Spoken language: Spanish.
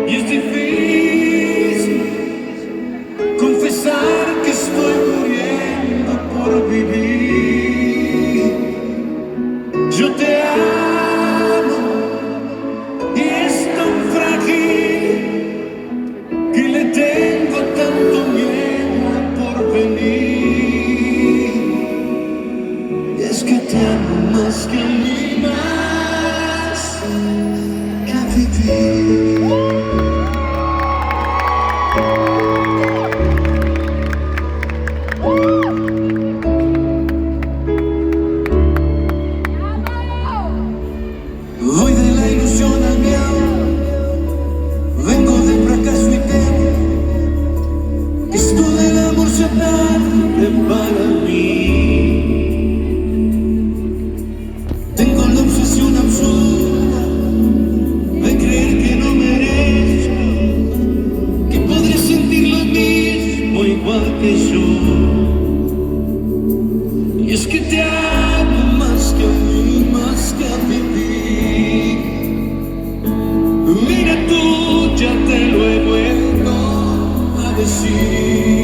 Y es difícil confesar que estoy muriendo por vivir. Yo te amo y es tan frágil que le tengo tanto miedo al porvenir. Y es que te amo más que a mí, más que a vivir. Voy de la ilusión al miedo, vengo del fracaso y temo que esto del amor se tarde para mí. Tengo la obsesión absurda de creer que no merezco, que podré sentir lo mismo igual que yo. Y es que te amo más que a mí, más que a vivir. Mira tú, ya te lo he vuelto a decir.